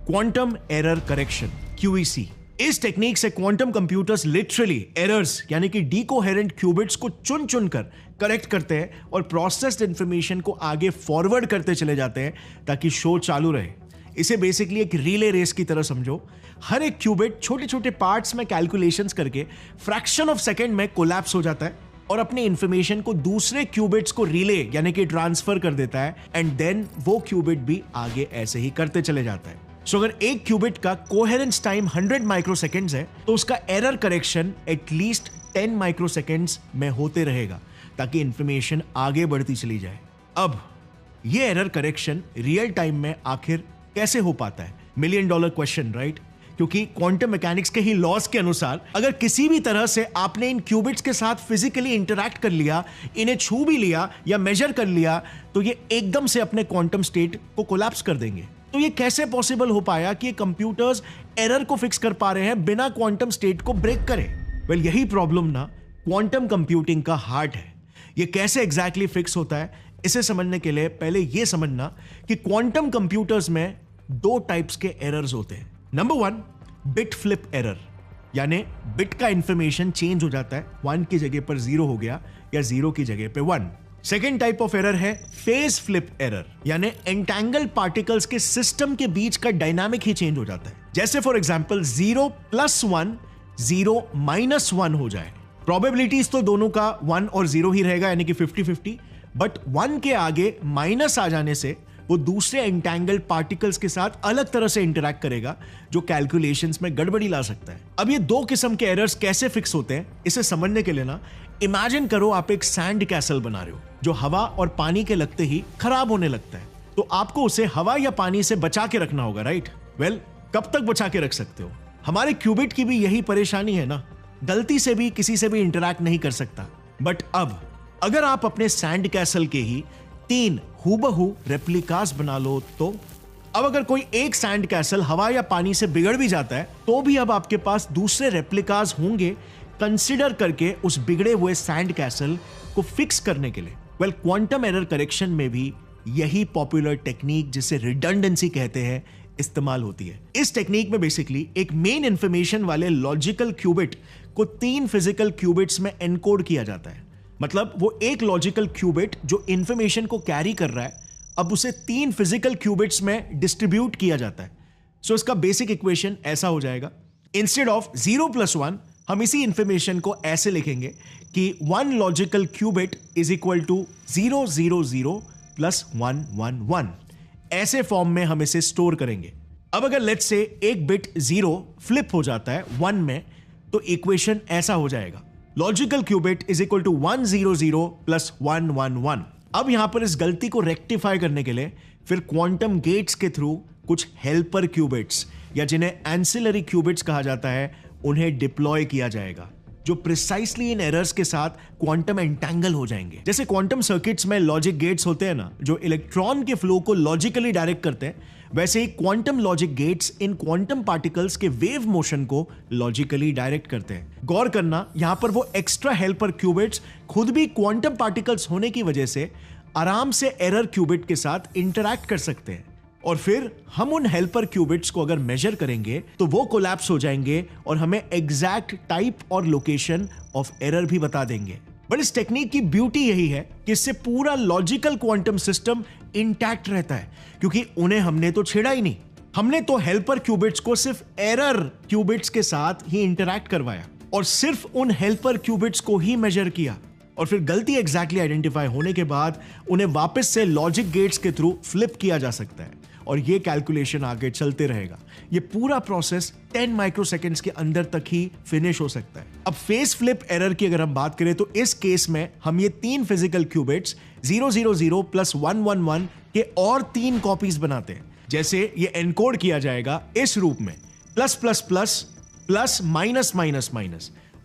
क्वांटम एरर करेक्शन, QEC। इस टेक्निक से क्वांटम कंप्यूटर्स लिटरली एरर्स यानी कि डिकोहेरेंट क्यूबिट्स को चुन चुनकर करेक्ट करते हैं और प्रोसेस्ड इंफॉर्मेशन को आगे फॉरवर्ड करते चले जाते हैं ताकि शो चालू रहे। इसे बेसिकली एक रिले रेस की तरह समझो। हर एक क्यूबिट छोटे छोटे पार्ट्स में कैलकुलेशंस करके फ्रैक्शन ऑफ सेकेंड में कोलैप्स हो जाता है और अपनी इंफॉर्मेशन को दूसरे क्यूबिट्स को रिले यानी कि ट्रांसफर कर देता है, एंड देन वो क्यूबिट भी आगे ऐसे ही करते चले जाता है। सो अगर एक क्यूबिट का कोहेरेंस टाइम 100 माइक्रोसेकेंड्स है, तो उसका एरर करेक्शन एटलीस्ट 10 माइक्रोसेकेंड्स में होते रहेगा ताकि इंफॉर्मेशन आगे बढ़ती चली जाए। अब ये एरर करेक्शन रियल टाइम में आखिर कैसे हो पाता है? $1 मिलियन क्वेश्चन, राइट? क्योंकि क्वांटम मैकेनिक्स के ही लॉज के अनुसार अगर किसी भी तरह से आपने इन क्यूबिट्स के साथ फिजिकली इंटरैक्ट कर लिया, इन्हें छू भी लिया या मेजर कर लिया, तो ये एकदम से अपने क्वांटम स्टेट को कोलैप्स कर देंगे। तो ये कैसे पॉसिबल हो पाया कि ये कंप्यूटर्स एरर को फिक्स कर पा रहे हैं बिना क्वांटम स्टेट को ब्रेक करे? वेल, यही प्रॉब्लम ना क्वांटम कंप्यूटिंग का हार्ट है। ये कैसे एग्जैक्टली फिक्स होता है, इसे समझने के लिए पहले ये समझना कि क्वांटम कंप्यूटर्स में 2 टाइप्स के एरर्स होते हैं। नंबर 1, बिट फ्लिप एरर, यानी बिट का इंफॉर्मेशन चेंज हो जाता है, 1 की जगह पर 0 हो गया या 0 की जगह पे 1। सेकेंड टाइप ऑफ एरर है फेज फ्लिप एरर, यानी एंटेंगल पार्टिकल्स के सिस्टम के बीच का डायनामिक ही चेंज हो जाता है। जैसे फॉर एग्जांपल 0 + 1 0 - 1 हो जाए। प्रोबेबिलिटीज तो दोनों का 1 और 0 ही रहेगा, यानी कि 50-50, बट 1 के आगे माइनस आ जाने से वो दूसरे एंटेंगल्ड पार्टिकल्स के साथ अलग तरह से इंटरैक्ट करेगा, जो कैलकुलेशंस में गड़बड़ी ला सकता है। अब ये दो किस्म के एरर्स कैसे फिक्स होते हैं, इसे समझने के लिए ना इमेजिन करो आप एक सैंड कैसल बना रहे हो जो हवा और पानी के लगते ही खराब होने लगता है। तो आपको उसे हवा या पानी से बचा के रखना होगा, राइट? वेल, कब तक बचा के रख सकते हो? हमारे क्यूबिट की भी यही परेशानी है ना, गलती से भी किसी से भी इंटरैक्ट नहीं कर सकता। बट अब अगर आप अपने सैंड कैसल के ही 3 हूबहू रेप्लिकास बना लो तो अब अगर कोई एक सैंड कैसल हवा या पानी से बिगड़ भी जाता है तो भी अब आपके पास दूसरे रेप्लिकास होंगे कंसिडर करके उस बिगड़े हुए सैंड कैसल को फिक्स करने के लिए। वेल, क्वांटम एरर करेक्शन में भी यही पॉपुलर टेक्निक, जिसे रिडंडेंसी कहते हैं, इस्तेमाल होती है। इस टेक्निक में बेसिकली एक मेन इंफॉर्मेशन वाले लॉजिकल क्यूबिट को 3 फिजिकल क्यूबिट्स में एनकोड किया जाता है। मतलब वो एक लॉजिकल क्यूबिट जो इंफॉर्मेशन को कैरी कर रहा है, अब उसे 3 फिजिकल क्यूबिट्स में डिस्ट्रीब्यूट किया जाता है। सो इसका बेसिक इक्वेशन ऐसा हो जाएगा, इंस्टेड ऑफ 0 + 1 हम इसी इंफॉर्मेशन को ऐसे लिखेंगे कि 1 logical qubit is equal to 0 0 0 + 1 1 1। ऐसे फॉर्म में हम इसे स्टोर करेंगे। अब अगर लेट्स से एक बिट 0 फ्लिप हो जाता है 1 में, तो इक्वेशन ऐसा हो जाएगा, logical qubit is equal to 1 0 0 + 1 1 1। अब यहां पर इस गलती को रेक्टिफाई करने के लिए फिर क्वांटम गेट्स के थ्रू कुछ हेल्पर क्यूबिट्स, या जिन्हें एंसिलरी क्यूबिट्स कहा जाता है, उन्हें डिप्लॉय किया जाएगा, जो प्रिसाइसली इन एरर्स के साथ क्वांटम एंटेंगल हो जाएंगे। जैसे क्वांटम सर्किट्स में लॉजिक गेट्स होते हैं ना, जो इलेक्ट्रॉन के फ्लो को लॉजिकली डायरेक्ट करते हैं, वैसे ही quantum logic gates in quantum particles के वेव मोशन को लॉजिकली डायरेक्ट करते हैं। गौर करना, यहां पर वो एक्स्ट्रा हेल्पर क्यूबिट्स खुद भी क्वांटम पार्टिकल्स होने की वजह से आराम से एरर क्यूबिट के साथ इंटरैक्ट कर सकते हैं, और फिर हम उन हेल्पर क्यूबिट्स को अगर मेजर करेंगे तो वो कोलैप्स हो जाएंगे और हमें एग्जैक्ट टाइप और लोकेशन ऑफ एरर भी बता देंगे। बट इस टेक्निक की ब्यूटी यही है कि इससे पूरा लॉजिकल क्वांटम सिस्टम इंटैक्ट रहता है, क्योंकि उन्हें हमने तो छेड़ा ही नहीं। हमने तो हेल्पर क्यूबिट्स को सिर्फ एरर क्यूबिट्स के साथ ही इंटरैक्ट करवाया और सिर्फ उन हेल्पर क्यूबिट्स को ही मेजर किया, और फिर गलती एग्जैक्टली आइडेंटिफाई होने के बाद उन्हें वापस से लॉजिक गेट्स के थ्रू फ्लिप किया जा सकता है, और ये कैलकुलेशन आगे चलते रहेगा। ये पूरा प्रोसेस 10 माइक्रोसेकंड्स के अंदर तक ही फिनिश हो सकता है। अब फेस फ्लिप एरर की अगर हम बात करें तो इस केस में हम ये 3 फिजिकल क्यूबिट्स 0 0 0 + 1 1 1 के और 3 कॉपीज बनाते हैं। जैसे ये एनकोड किया जाएगा इस रूप में ++++,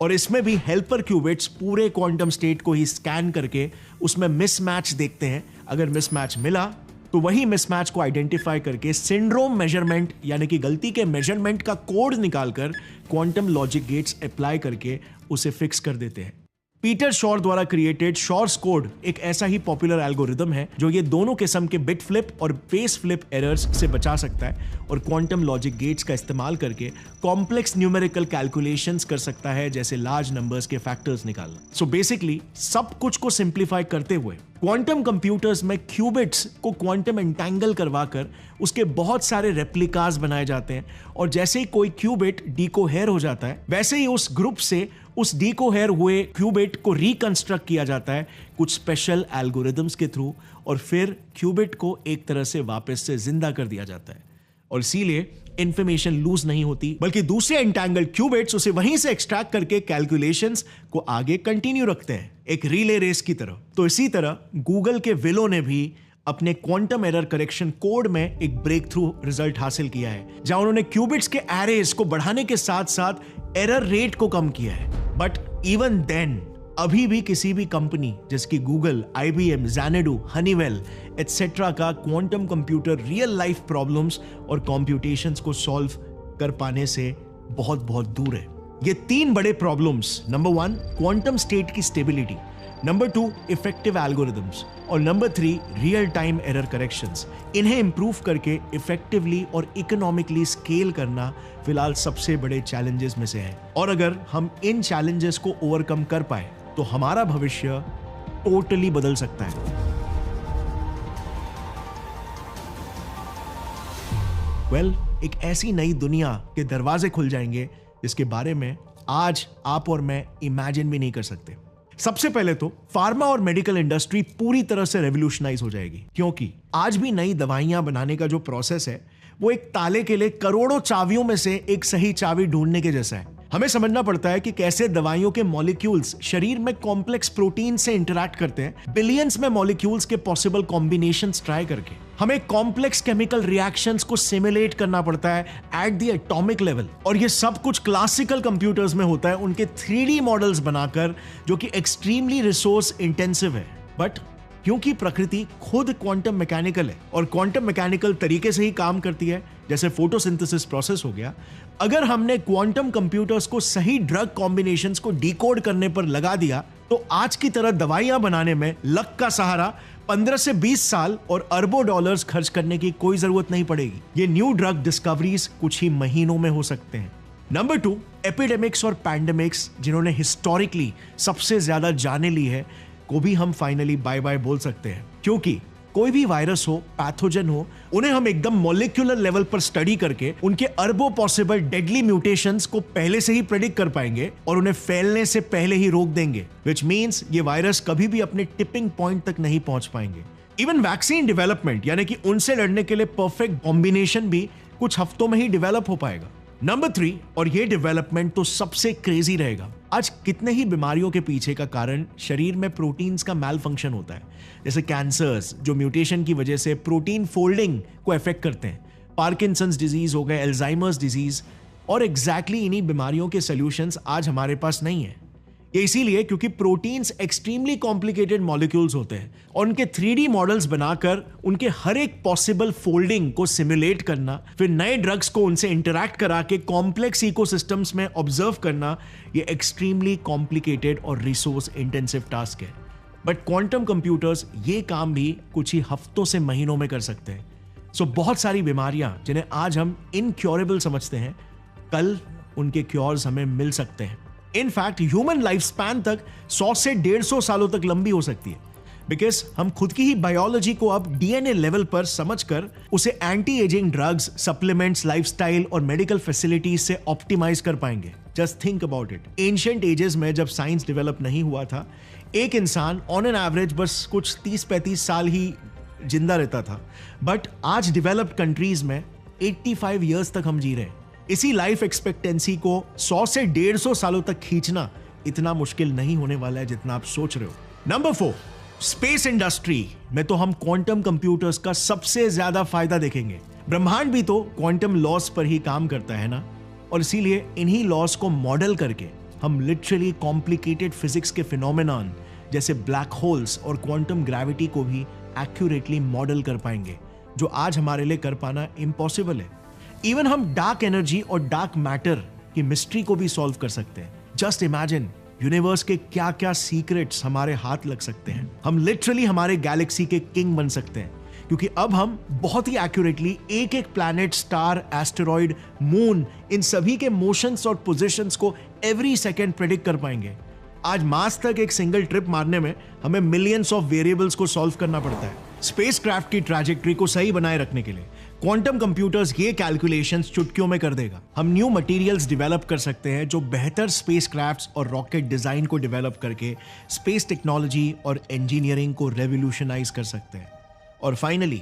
और इसमें भी हेल्पर क्यूबिट्स पूरे क्वांटम स्टेट को ही स्कैन करके उसमें मिसमैच देखते हैं। अगर मिसमैच मिला तो वही मिसमैच को आइडेंटिफाई करके सिंड्रोम मेजरमेंट, यानी कि गलती के मेजरमेंट का कोड निकालकर क्वांटम लॉजिक गेट्स अप्लाई करके उसे फिक्स कर देते हैं। पीटर शॉर द्वारा क्रिएटेड शॉर्स कोड एक ऐसा ही पॉपुलर एल्गोरिदम है जो ये दोनों किस्म के बिट फ्लिप और फेस फ्लिप एरर्स से बचा सकता है और क्वांटम लॉजिक गेट्स का इस्तेमाल करके कॉम्प्लेक्स न्यूमेरिकल कैलकुलेशंस कर सकता है, जैसे लार्ज नंबर्स के फैक्टर्स निकालना। सो बेसिकली सब कुछ को सिंप्लीफाई करते हुए क्वांटम कंप्यूटर्स में क्यूबिट्स को क्वांटम एंटेंगल करवाकर उसके बहुत सारे रेप्लिकास बनाए जाते हैं, और जैसे ही कोई क्यूबिट डीकोहेर हो जाता है वैसे ही उस ग्रुप से उस डीकोहेर हुए क्यूबिट को रिकंस्ट्रक्ट किया जाता है कुछ स्पेशल एल्गोरिदम्स के थ्रू, और फिर क्यूबिट को एक तरह से वापस से जिंदा कर दिया जाता है, और इसीलिए इंफॉर्मेशन लूज नहीं होती, बल्कि दूसरे एंटेंगल्ड क्यूबिट्स उसे वहीं से एक्सट्रैक्ट करके कैलकुलेशंस को आगे कंटिन्यू रखते हैं, एक रिले रेस की तरह। तो इसी तरह गूगल के विलो ने भी अपने क्वांटम एरर करेक्शन कोड में एक ब्रेक थ्रू रिजल्ट हासिल किया है, जहां उन्होंने क्यूबिट्स के एरेज को बढ़ाने के साथ साथ एरर रेट को कम किया है। बट इवन देन अभी भी किसी भी कंपनी जैसे कि Google, IBM, Xanadu, Honeywell etcetera का quantum computer real life problems और कॉम्प्यूटेशंस को सॉल्व कर पाने से बहुत बहुत दूर है। ये 3 बड़े प्रॉब्लम्स, नंबर 1 क्वांटम स्टेट की स्टेबिलिटी, नंबर 2 इफेक्टिव एल्गोरिदम्स, और number 3 real time error corrections, इन्हें इंप्रूव करके इफेक्टिवली और इकोनॉमिकली स्केल करना फिलहाल सबसे बड़े चैलेंजेस में से है। और अगर हम इन चैलेंजेस को ओवरकम कर पाए तो हमारा भविष्य टोटली बदल सकता है। वेल, एक ऐसी नई दुनिया के दरवाजे खुल जाएंगे जिसके बारे में आज आप और मैं इमेजिन भी नहीं कर सकते। सबसे पहले तो फार्मा और मेडिकल इंडस्ट्री पूरी तरह से रेवोल्यूशनाइज हो जाएगी, क्योंकि आज भी नई दवाइयां बनाने का जो प्रोसेस है वो एक ताले के लिए करोड़ों चाबियों में से एक सही चाबी ढूंढने के जैसा है। हमें समझना पड़ता है कि कैसे दवाइयों के मॉलिक्यूल्स शरीर में कॉम्प्लेक्स प्रोटीन से इंटरैक्ट करते हैं, बिलियंस में मॉलिक्यूल्स के पॉसिबल कॉम्बिनेशंस ट्राई करके। हमें कॉम्प्लेक्स केमिकल रिएक्शंस को सिमुलेट करना पड़ता है एट द एटॉमिक लेवल, और ये सब कुछ क्लासिकल कंप्यूटर्स में होता है, उनके 3D मॉडल्स बनाकर, जो कि एक्सट्रीमली रिसोर्स इंटेंसिव है। बट क्योंकि प्रकृति खुद क्वांटम मैकेनिकल है और क्वांटम मैकेनिकल तरीके से ही काम करती है, जैसे फोटोसिंथेसिस प्रोसेस हो गया, अगर हमने क्वांटम कंप्यूटर्स को सही ड्रग कॉम्बिनेशंस को डिकोड करने पर लगा दिया तो आज की तरह दवाइयां बनाने में लक का सहारा 15 से 20 साल और अरबों डॉलर्स खर्च करने की कोई जरूरत नहीं पड़ेगी। ये न्यू ड्रग डिस्कवरीज कुछ ही महीनों में हो सकते हैं। नंबर 2, एपिडेमिक्स और पैंडेमिक्स, जिन्होंने हिस्टोरिकली सबसे ज्यादा जाने ली है, को भी हम फाइनली बाय बाय बोल सकते हैं, क्योंकि कोई भी वायरस हो, पैथोजन हो, उन्हें हम एकदम मॉलिक्यूलर लेवल पर स्टडी करके उनके अरबों पॉसिबल डेडली म्यूटेशंस को पहले से ही प्रेडिक्ट कर पाएंगे और उन्हें फैलने से पहले ही रोक देंगे, विच मींस ये वायरस कभी भी अपने टिपिंग पॉइंट तक नहीं पहुंच पाएंगे। इवन वैक्सीन डेवलपमेंट, यानी कि उनसे लड़ने के लिए परफेक्ट कॉम्बिनेशन भी कुछ हफ्तों में ही डेवलप हो पाएगा। नंबर 3, और ये डेवलपमेंट तो सबसे क्रेजी रहेगा, आज कितने ही बीमारियों के पीछे का कारण शरीर में प्रोटीन्स का मैल फंक्शन होता है, जैसे कैंसर्स जो म्यूटेशन की वजह से प्रोटीन फोल्डिंग को अफेक्ट करते हैं, पार्किंसंस डिजीज हो गए, अल्जाइमर्स डिजीज, और एग्जैक्टली इन्हीं बीमारियों के सॉल्यूशंस आज हमारे पास नहीं है। ये इसीलिए क्योंकि प्रोटीन्स एक्सट्रीमली कॉम्प्लिकेटेड मॉलिक्यूल्स होते हैं और उनके 3D मॉडल्स बनाकर उनके हर एक पॉसिबल फोल्डिंग को सिमुलेट करना, फिर नए ड्रग्स को उनसे इंटरैक्ट करा के कॉम्प्लेक्स इकोसिस्टम्स में ऑब्जर्व करना, ये एक्सट्रीमली कॉम्प्लिकेटेड और रिसोर्स इंटेंसिव टास्क है। बट क्वांटम कंप्यूटर्स ये काम भी कुछ ही हफ्तों से महीनों में कर सकते हैं। सो बहुत सारी बीमारियां जिन्हें आज हम इनक्योरेबल समझते हैं, कल उनके क्योर्स हमें मिल सकते हैं। इनफैक्ट ह्यूमन लाइफ स्पैन तक 100 से 150 सालों तक लंबी हो सकती है, बिकॉज हम खुद की ही बायोलॉजी को अब डीएनए लेवल पर समझकर उसे anti aging drugs, supplements, lifestyle और मेडिकल फैसिलिटीज से ऑप्टिमाइज कर पाएंगे। Just think about it, ancient ages में जब साइंस डेवलप नहीं हुआ था, एक इंसान ऑन एन एवरेज बस कुछ 30-35 साल ही जिंदा रहता था, बट आज डेवलप्ड कंट्रीज में 85 ईयर्स तक हम जी रहे हैं। इसी लाइफ एक्सपेक्टेंसी को 100 से 150 सालों तक खींचना इतना मुश्किल नहीं होने वाला है जितना आप सोच रहे हो। नंबर 4, स्पेस इंडस्ट्री में तो हम क्वांटम कंप्यूटर्स का सबसे ज्यादा फायदा देखेंगे। ब्रह्मांड भी तो क्वांटम लॉस पर ही काम करता है ना, और इसीलिए इन्हीं लॉस को मॉडल करके हम लिटरली कॉम्प्लिकेटेड फिजिक्स के फिनोमेनन जैसे ब्लैक होल्स और क्वांटम ग्रेविटी को भी एक्यूरेटली मॉडल कर पाएंगे, जो आज हमारे लिए कर पाना इम्पॉसिबल है। इवन हम डार्क एनर्जी और डार्क मैटर की मिस्ट्री को भी सॉल्व कर सकते हैं। जस्ट इमेजिन यूनिवर्स के क्या क्या सीक्रेट्स हमारे हाथ लग सकते हैं। हम लिटरली हमारे गैलेक्सी के किंग बन सकते हैं, क्योंकि अब हम बहुत ही एक्यूरेटली एक एक प्लैनेट, स्टार, एस्टेरॉइड, मून, इन सभी के मोशंस और पोजीशंस को एवरी सेकेंड प्रेडिक्ट कर पाएंगे। आज मार्स तक एक सिंगल ट्रिप मारने में हमें मिलियंस ऑफ वेरिएबल्स को सॉल्व करना पड़ता है। स्पेसक्राफ्ट की ट्रैजेक्टरी को सही बनाए रखने के लिए क्वांटम कंप्यूटर्स ये कैलकुलेशंस चुटकियों में कर देगा। हम न्यू मटेरियल्स डेवलप कर सकते हैं जो बेहतर स्पेसक्राफ्ट्स और रॉकेट डिजाइन को डेवलप करके स्पेस टेक्नोलॉजी और इंजीनियरिंग को रेवोल्यूशनाइज कर सकते हैं। और फाइनली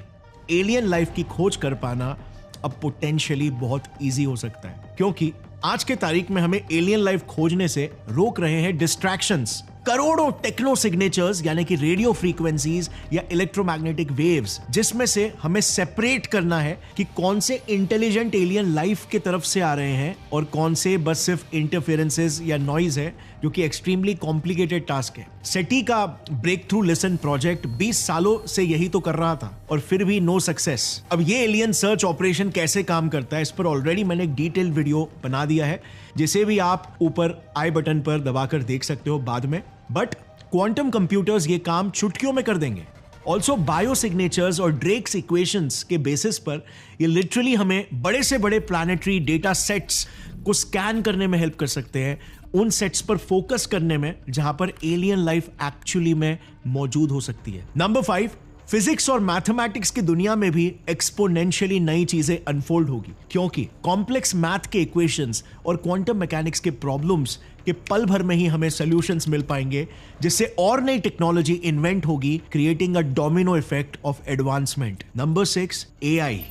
एलियन लाइफ की खोज कर पाना अब पोटेंशियली बहुत इजी हो सकता है, क्योंकि आज के तारीख में हमें एलियन लाइफ खोजने से रोक रहे हैं डिस्ट्रैक्शंस। करोड़ों टेक्नो सिग्नेचर्स यानी कि रेडियो फ्रीक्वेंसीज या इलेक्ट्रोमैग्नेटिक वेव्स, जिसमें से हमें सेपरेट करना है कि कौन से इंटेलिजेंट एलियन लाइफ के तरफ से आ रहे हैं और कौन से बस सिर्फ इंटरफेरेंसेस या नॉइज है, जो कि एक्सट्रीमली कॉम्प्लिकेटेड टास्क है। सेटी का ब्रेक थ्रू लिसन प्रोजेक्ट 20 सालों से यही तो कर रहा था और फिर भी नो सक्सेस। अब ये एलियन सर्च ऑपरेशन कैसे काम करता है, इस पर ऑलरेडी मैंने एक डिटेल वीडियो बना दिया है, जिसे भी आप ऊपर आई बटन पर दबाकर देख सकते हो बाद में। बट क्वांटम कंप्यूटर्स ये काम चुटकियों में कर देंगे। ऑल्सो बायो सिग्नेचर्स और ड्रेक्स इक्वेशंस के बेसिस पर ये लिटरली हमें बड़े से बड़े प्लैनेटरी डेटा सेट्स को स्कैन करने में हेल्प कर सकते हैं, उन सेट्स पर फोकस करने में जहां पर एलियन लाइफ एक्चुअली में मौजूद हो सकती है। नंबर 5, फिजिक्स और मैथमेटिक्स की दुनिया में भी एक्सपोनेंशियली नई चीजें अनफोल्ड होगी, क्योंकि कॉम्प्लेक्स मैथ के इक्वेशंस और क्वांटम मैकेनिक्स के प्रॉब्लम्स के पल भर में ही हमें सॉल्यूशंस मिल पाएंगे, जिससे और नई टेक्नोलॉजी इन्वेंट होगी, creating a domino effect of advancement. Number 6, AI.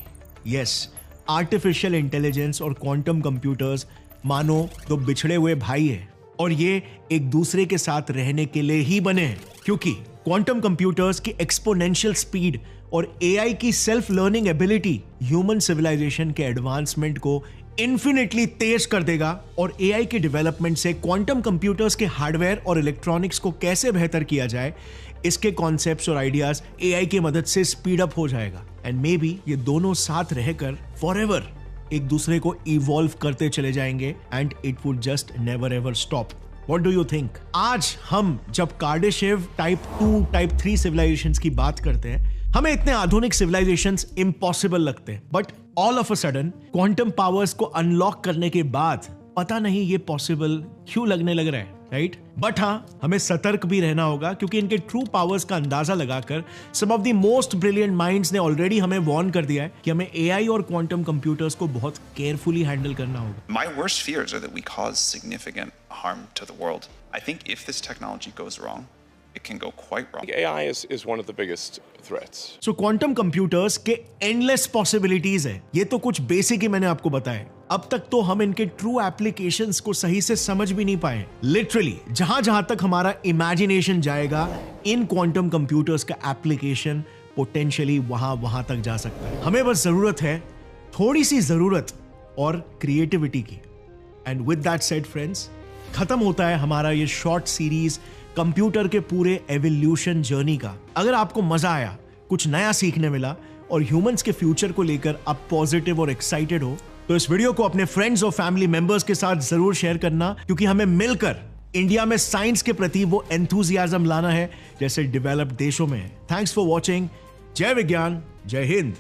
Yes, artificial intelligence और क्वांटम कंप्यूटर्स मानो दो बिछड़े हुए भाई हैं, और ये एक दूसरे के साथ रहने के लिए ही बने हैं, क्योंकि क्वांटम कंप्यूटर्स की एक्सपोनेंशियल स्पीड और एआई की self learning ability human civilization के एडवांसमेंट को इन्फिनिटली तेज कर देगा। और एआई के डेवलपमेंट से क्वांटम कंप्यूटर्स के हार्डवेयर और इलेक्ट्रॉनिक्स को कैसे बेहतर किया जाए, इसके कॉन्सेप्ट्स और आइडियाज एआई की मदद से स्पीड अप हो जाएगा। एंड मे बी ये दोनों साथ रहकर फॉरएवर एक दूसरे को इवॉल्व करते चले जाएंगे, and it would just never ever stop. What do you think? आज हम जब कार्डाशेव टाइप 2, टाइप 3 सिविलाइजेशंस की बात करते हैं, हमें इतने आधुनिक सिविलाइजेशंस इम्पॉसिबल लगते हैं, but all of a sudden quantum powers को अनलॉक करने के बाद पता नहीं ये पॉसिबल क्यों लगने लग रहा है, राइट? बट हाँ, हमें सतर्क भी रहना होगा, क्योंकि इनके ट्रू पावर्स का अंदाजा लगाकर some of the most brilliant minds ने ऑलरेडी हमें वार्न कर दिया है कि हमें एआई और क्वांटम कंप्यूटर्स को बहुत केयरफुली हैंडल करना होगा। My worst fears are that we cause significant harm to the world. I think if this technology goes wrong, it can go quite wrong. AI is one of the biggest threats. So quantum computers के endless possibilities है। ये तो कुछ basic ही मैंने आपको बताया। अब तक तो हम इनके ट्रू एप्लीकेशंस को सही से समझ भी नहीं पाए। लिटरली जहां तक हमारा इमेजिनेशन जाएगा, इन क्वांटम कंप्यूटर्स का एप्लीकेशन पोटेंशियली वहां तक जा सकता है। हमें बस जरूरत है थोड़ी सी जरूरत और क्रिएटिविटी की। And with that said friends, खत्म होता है हमारा ये शॉर्ट सीरीज कंप्यूटर के पूरे एवोल्यूशन जर्नी का। अगर आपको मजा आया, कुछ नया सीखने मिला और ह्यूमंस के फ्यूचर को लेकर आप पॉजिटिव और एक्साइटेड हो, तो इस वीडियो को अपने फ्रेंड्स और फैमिली मेंबर्स के साथ जरूर शेयर करना, क्योंकि हमें मिलकर इंडिया में साइंस के प्रति वो एंथुजियाज्म लाना है जैसे डेवलप्ड देशों में है। Thanks for watching. जय विज्ञान, जय हिंद।